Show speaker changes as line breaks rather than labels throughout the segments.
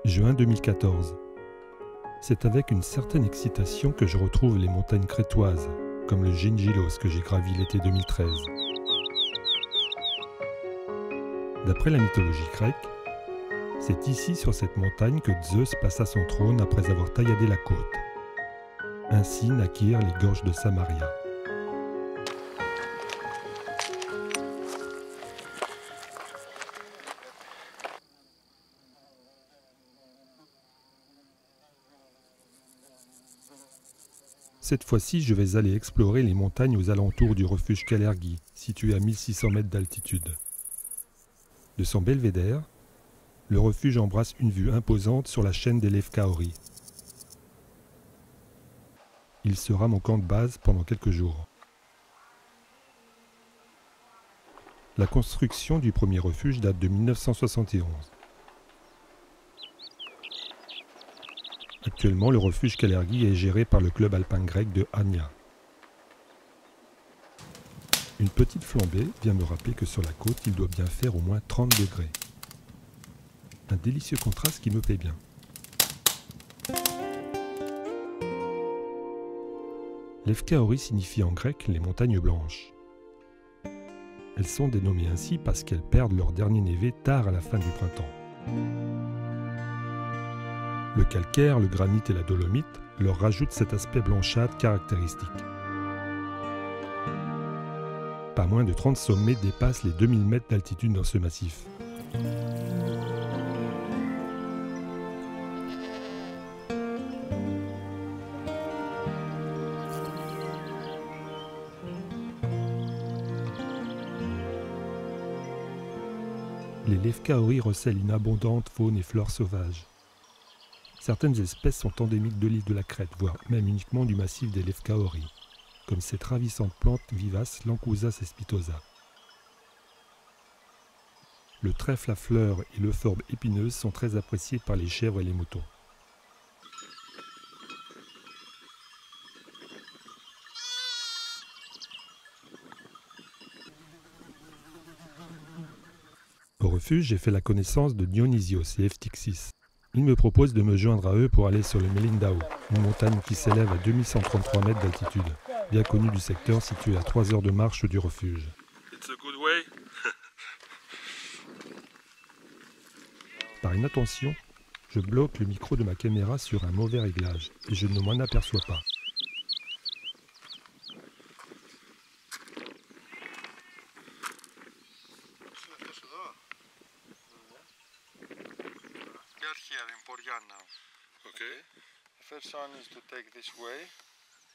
Juin 2014. C'est avec une certaine excitation que je retrouve les montagnes crétoises, comme le Gingillos que j'ai gravi l'été 2013. D'après la mythologie grecque, c'est ici sur cette montagne que Zeus passa son trône après avoir tailladé la côte. Ainsi naquirent les gorges de Samaria. Cette fois-ci, je vais aller explorer les montagnes aux alentours du refuge Kalergi, situé à 1600 mètres d'altitude. De son belvédère, le refuge embrasse une vue imposante sur la chaîne des Lefkaori. Il sera mon camp de base pendant quelques jours. La construction du premier refuge date de 1971. Actuellement, le refuge Kalergi est géré par le club alpin grec de Hania. Une petite flambée vient me rappeler que sur la côte, il doit bien faire au moins 30 degrés. Un délicieux contraste qui me plaît bien. Lefkaori signifie en grec les montagnes blanches. Elles sont dénommées ainsi parce qu'elles perdent leur dernier névé tard à la fin du printemps. Le calcaire, le granit et la dolomite leur rajoutent cet aspect blanchâtre caractéristique. Pas moins de 30 sommets dépassent les 2000 mètres d'altitude dans ce massif. Les Lefkaori recèlent une abondante faune et flore sauvage. Certaines espèces sont endémiques de l'île de la Crète, voire même uniquement du massif des Lefkaori, comme cette ravissante plante vivace Lancusa cespitosa. Le trèfle à fleurs et l'euphorbe épineuse sont très appréciés par les chèvres et les moutons. Au refuge, j'ai fait la connaissance de Dionysios et Eftixis. Ils me proposent de me joindre à eux pour aller sur le Melindao, une montagne qui s'élève à 2133 mètres d'altitude, bien connue du secteur, située à 3 heures de marche du refuge. Par inattention, je bloque le micro de ma caméra sur un mauvais réglage et je ne m'en aperçois pas.
Okay. The first one is to take this way.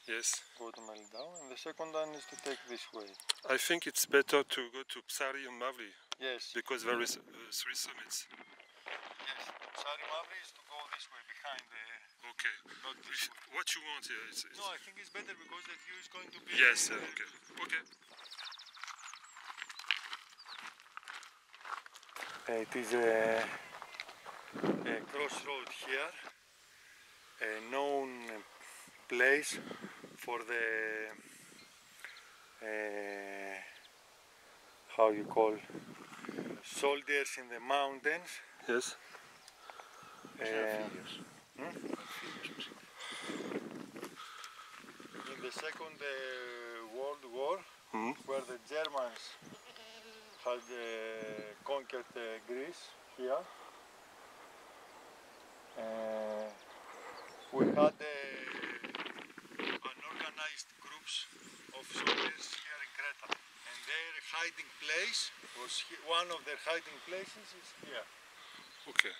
Yes.
Go to Melindao, and the second one is to take this way.
I think it's better to go to Psari and Mavli.
Yes.
Because there is 3 summits.
Yes. Psari Mavli is to go this way behind the.
Okay.
Not this way.
What you want here?
No, I think it's better because the view is going to be.
Yes. Okay. Okay.
It is a crossroad here, a known place for the how you call soldiers in the mountains.
Yes.
In the Second World War, where the Germans had conquered Greece here, we had unorganized groups of soldiers here in Creta, and their hiding place was one of their hiding places is here.
Okay.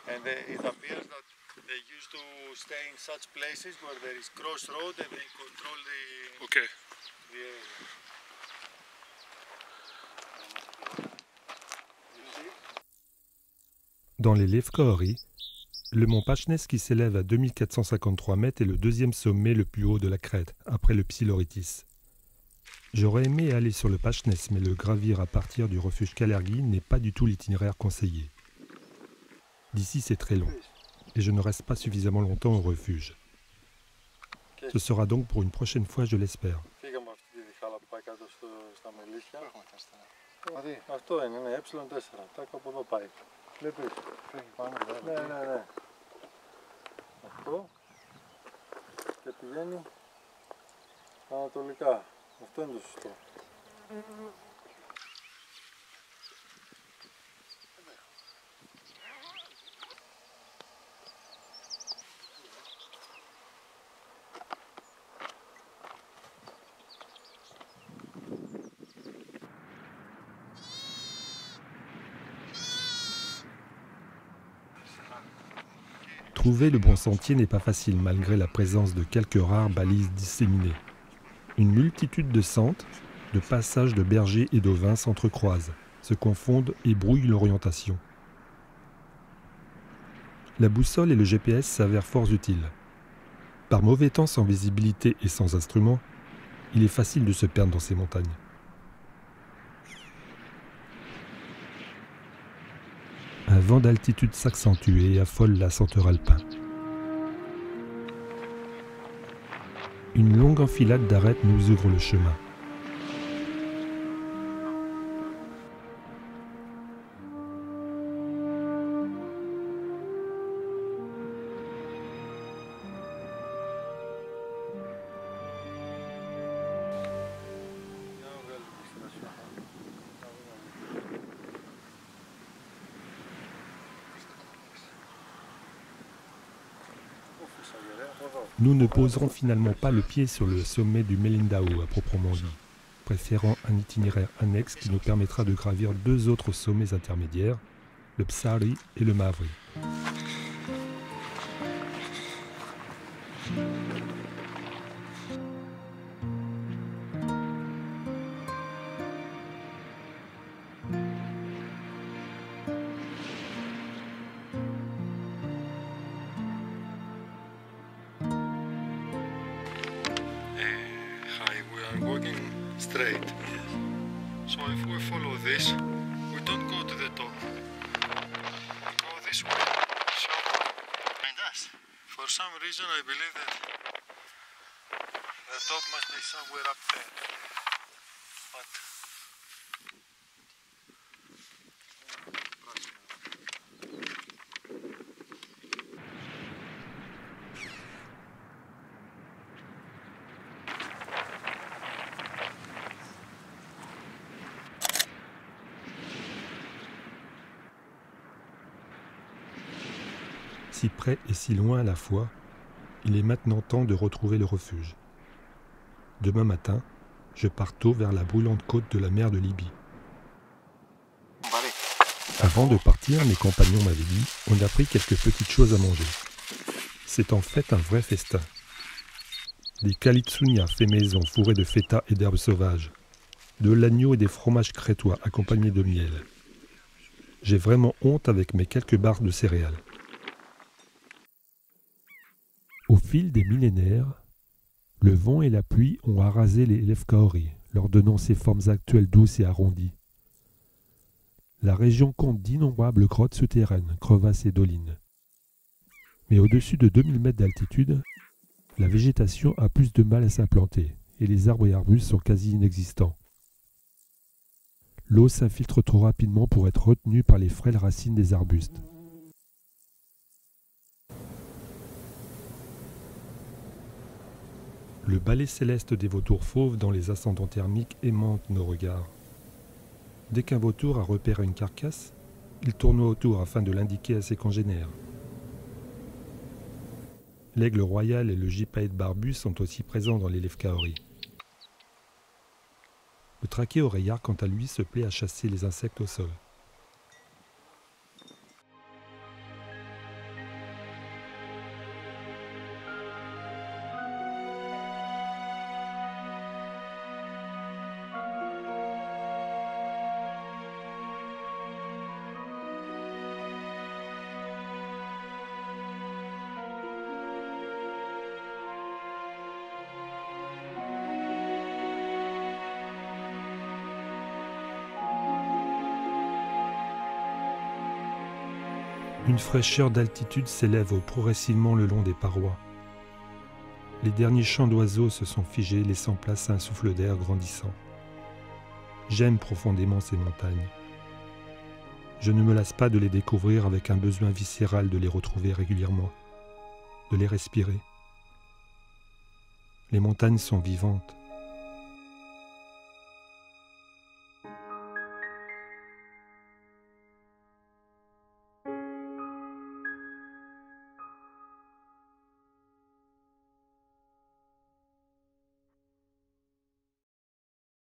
And it appears that they used to stay in such places where there is crossroad and they control the,
Okay.
the area.
Dans les Lefkaori, le mont Pachnes qui s'élève à 2453 mètres est le deuxième sommet le plus haut de la Crète, après le Psiloritis. J'aurais aimé aller sur le Pachnès, mais le gravir à partir du refuge Kalergi n'est pas du tout l'itinéraire conseillé. D'ici, c'est très long, et je ne reste pas suffisamment longtemps au refuge. Ce sera donc pour une prochaine fois, je l'espère.
Φύγαμε αυτή τη διχάλα που πάει κάτω στα Μελίσια. Αυτό είναι, ναι, ε4. Τάκ από εδώ πάει. Βλέπεις. Φύγει πάνω. Ναι. Αυτό. Και πηγαίνει ανατολικά. Αυτό είναι το σωστό.
Trouver le bon sentier n'est pas facile malgré la présence de quelques rares balises disséminées. Une multitude de sentes, de passages de bergers et d'ovins s'entrecroisent, se confondent et brouillent l'orientation. La boussole et le GPS s'avèrent fort utiles. Par mauvais temps sans visibilité et sans instrument, il est facile de se perdre dans ces montagnes. Un vent d'altitude s'accentue et affole l'ascenteur alpin. Une longue enfilade d'arêtes nous ouvre le chemin. Nous ne poserons finalement pas le pied sur le sommet du Melindao à proprement dit, préférant un itinéraire annexe qui nous permettra de gravir deux autres sommets intermédiaires, le Psari et le Mavri.
Hi, we are walking straight. So if we follow this, we don't go to the top. We go this way. So, and us. For some reason I believe that the top must be somewhere up there. But
Si près et si loin à la fois, il est maintenant temps de retrouver le refuge. Demain matin, je pars tôt vers la brûlante côte de la mer de Libye. Avant de partir, mes compagnons m'avaient dit, on a pris quelques petites choses à manger. C'est en fait un vrai festin. Des kalitsunia faits maison fourrés de feta et d'herbes sauvages, de l'agneau et des fromages crétois accompagnés de miel. J'ai vraiment honte avec mes quelques barres de céréales. Au fil des millénaires, le vent et la pluie ont arasé les Lefkaori, leur donnant ces formes actuelles douces et arrondies. La région compte d'innombrables grottes souterraines, crevasses et dolines. Mais au-dessus de 2000 mètres d'altitude, la végétation a plus de mal à s'implanter et les arbres et arbustes sont quasi inexistants. L'eau s'infiltre trop rapidement pour être retenue par les frêles racines des arbustes. Le balai céleste des vautours fauves dans les ascendants thermiques aimante nos regards. Dès qu'un vautour a repéré une carcasse, il tourne autour afin de l'indiquer à ses congénères. L'aigle royal et le gypaète barbu sont aussi présents dans les Lefkaori. Le trachéoréiard, quant à lui, se plaît à chasser les insectes au sol. Une fraîcheur d'altitude s'élève progressivement le long des parois. Les derniers chants d'oiseaux se sont figés, laissant place à un souffle d'air grandissant. J'aime profondément ces montagnes. Je ne me lasse pas de les découvrir avec un besoin viscéral de les retrouver régulièrement, de les respirer. Les montagnes sont vivantes.